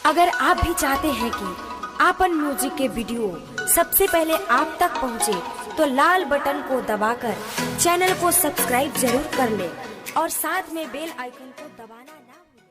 अगर आप भी चाहते हैं कि आपन म्यूजिक के वीडियो सबसे पहले आप तक पहुंचे, तो लाल बटन को दबाकर चैनल को सब्सक्राइब जरूर कर ले और साथ में बेल आइकन को दबाना ना भूलें।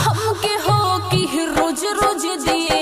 हमके हो कि रोज रोज दिए